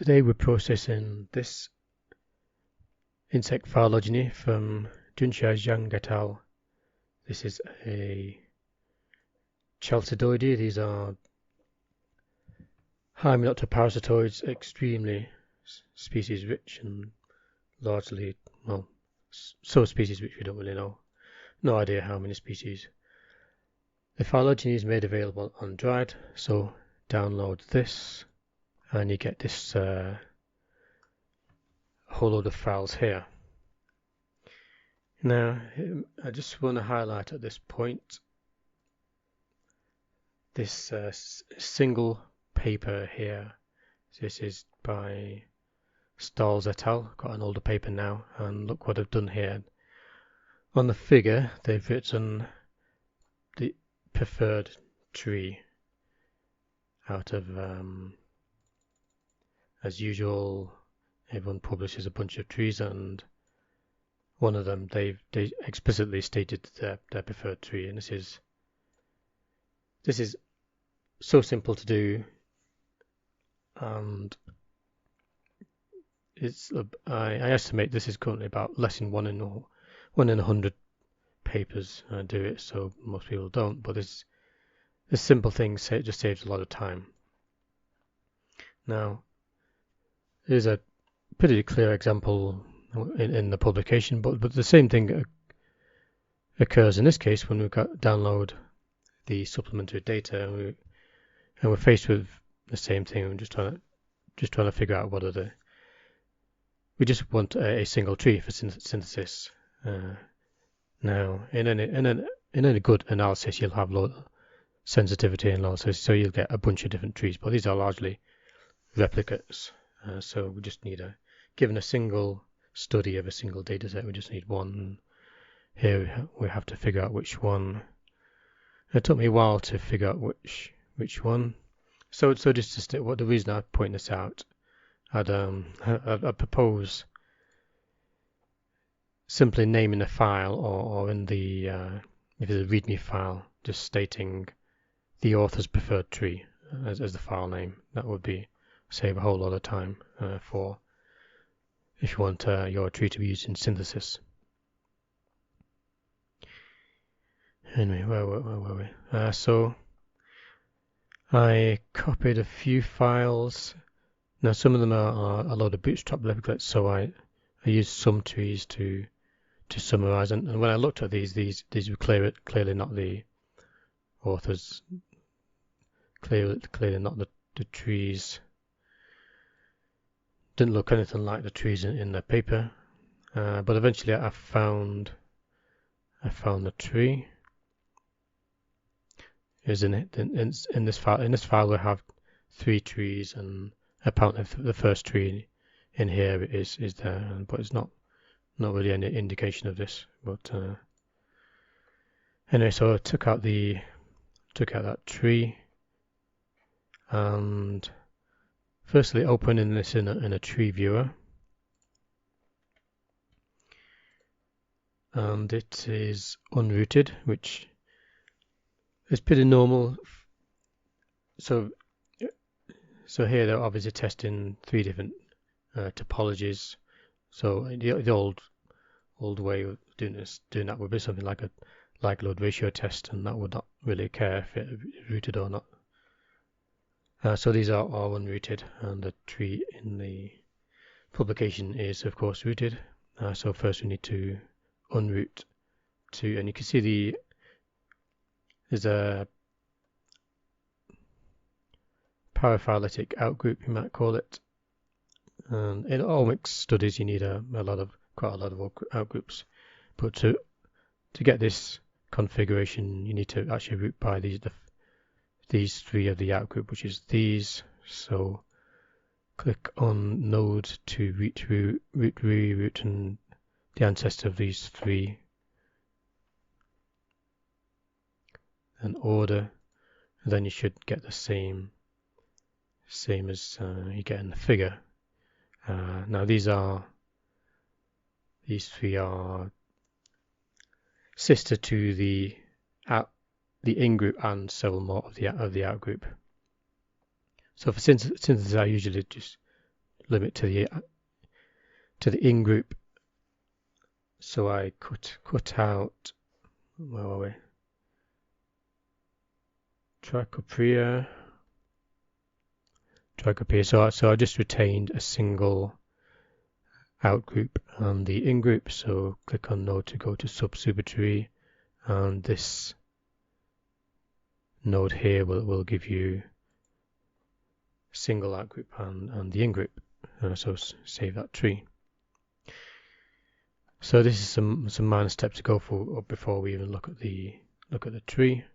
Today we're processing this insect phylogeny from Zhang et al. This is a Chalcidoides. These are hymenopteroparasitoids, extremely species rich and largely, well, so species rich we don't really know. No idea how many species. The phylogeny is made available undried, so download this and you get this whole load of files here. Now, I just want to highlight at this point this single paper here. This is by Stahls et al. Got an older paper now, and look what I've done here. On the figure, they've written the preferred tree out of, as usual, everyone publishes a bunch of trees, and one of them they explicitly stated their preferred tree, and this is so simple to do, and it's I estimate this is currently about less than 1 in 100 papers do it, so most people don't, but this simple thing just saves a lot of time. Now, here's a pretty clear example in the publication, but the same thing occurs in this case when we download the supplementary data, and we're faced with the same thing. We're just trying to figure out what are we just want a single tree for synthesis. Now, in any good analysis, you'll have sensitivity analysis, so you'll get a bunch of different trees, but these are largely replicates. So we just need given a single study of a single data set, we just need one. Here we have to figure out which one. It took me a while to figure out which one. So just the reason I point this out, I'd propose simply naming the file, or in the if it's a README file, just stating the author's preferred tree as the file name. That would save a whole lot of time for if you want your tree to be used in synthesis. Anyway, where were we? So I copied a few files. Now some of them are a load of bootstrap replicates, so I used some trees to summarize. And when I looked at these were clearly not the authors. Clearly not the trees. Didn't look anything like the trees in the paper, but eventually I found the tree. Is in this file. In this file we have 3 trees, and apparently the first tree in here is there, but it's not really any indication of this. But anyway, so I took out that tree, and firstly opening this in a tree viewer, and it is unrooted, which is pretty normal. So here they're obviously testing 3 different topologies. So the old way of doing that would be something like a like-load ratio test, and that would not really care if it is rooted or not. So these are all unrooted, and the tree in the publication is of course rooted. So first we need to unroot and you can see there's a paraphyletic outgroup, you might call it. And in omics studies you need quite a lot of outgroups, but to get this configuration you need to actually root by these 3 of the outgroup, which is these. So click on node to root and the ancestor of these 3, and order, and then you should get the same as you get in the figure. Now these 3 are sister to the in-group and several more of the out-group. So for synthesis I usually just limit to the in group. So I cut out, where are we? Trichopria. So I just retained a single out group and the in group. So click on node to go to sub-supertree, and this node here will give you single out group and the in group. So save that tree. So this is some minor steps to go for before we even look at the tree.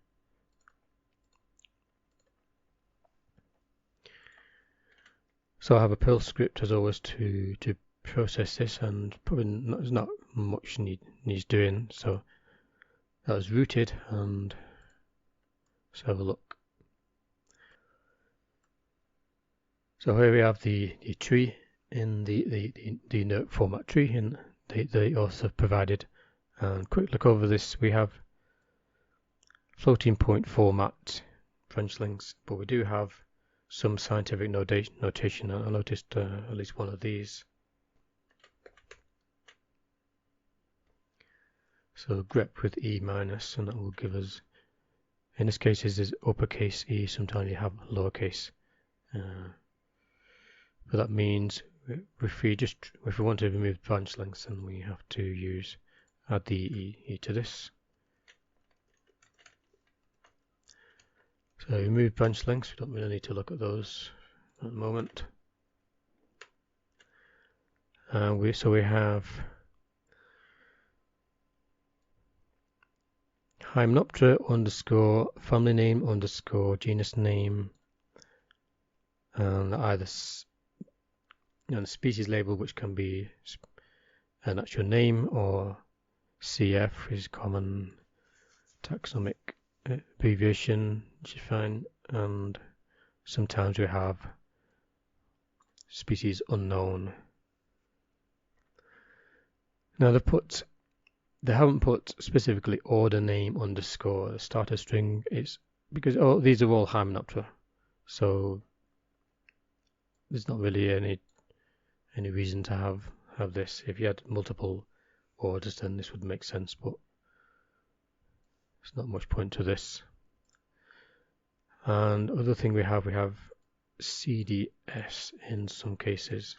So I have a Perl script as always to process this, and probably there's not much needs doing. So that was rooted, and let's have a look. So here we have the tree in the Newick format tree in the author provided. And quick look over this, we have floating point format branch links, but we do have some scientific notation. I noticed at least one of these. So grep with E minus, and that will give us, in this case this is uppercase E, sometimes you have lowercase. But that means if we want to remove branch lengths, then we have to add the E to this. So remove branch lengths, we don't really need to look at those at the moment. So we have Hymenoptera underscore family name underscore genus name, and either the species label, which can be an actual name, or CF is common taxonomic abbreviation, which is fine, and sometimes we have species unknown. Now they haven't put specifically order name underscore starter string. It's because these are all Hymenoptera, so there's not really any reason to have this. If you had multiple orders, then this would make sense, but there's not much point to this. And other thing we have CDS in some cases.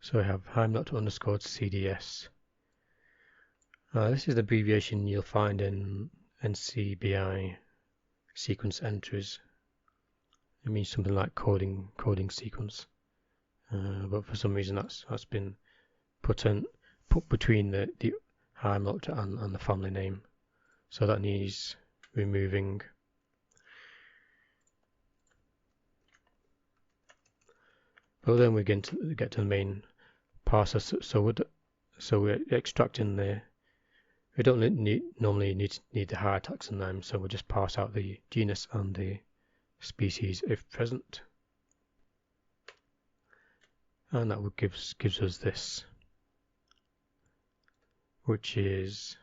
So we have Hymenoptera underscore CDS. This is the abbreviation you'll find in NCBI sequence entries. It means something like coding sequence, but for some reason that's been put between the Hymenoptera and the family name, so that needs removing. But then we get to the main parser. So we're extracting we don't normally need the higher taxon name, so we'll just parse out the genus and the species if present, and that gives us this, which is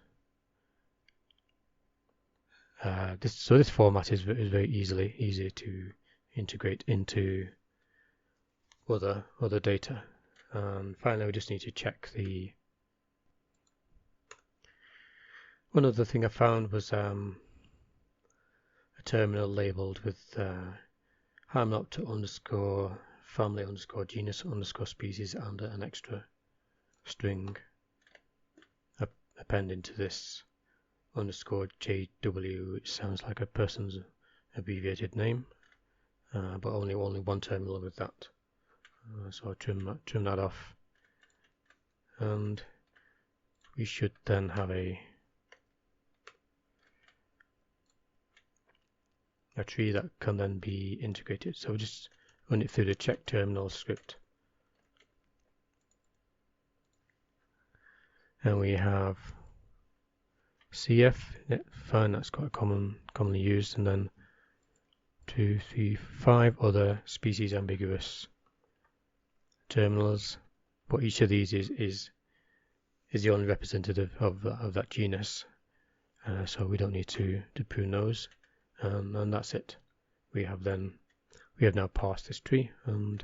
this format is very easy to integrate into other data. And finally, we just need to check one other thing I found was a terminal labeled with Hymenoptera underscore family underscore genus underscore species and an extra string appended to this underscore JW, which sounds like a person's abbreviated name, but only one terminal with that. So I'll trim that off, and we should then have a tree that can then be integrated. So we'll just run it through the check terminal script, and we have CF, fine, that's quite commonly used, and then 2, 3, 5 other species ambiguous terminals, but each of these is the only representative of that genus, so we don't need to prune those, and that's it. We have now parsed this tree, and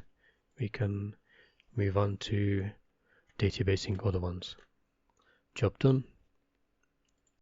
we can move on to databasing other ones. Job done.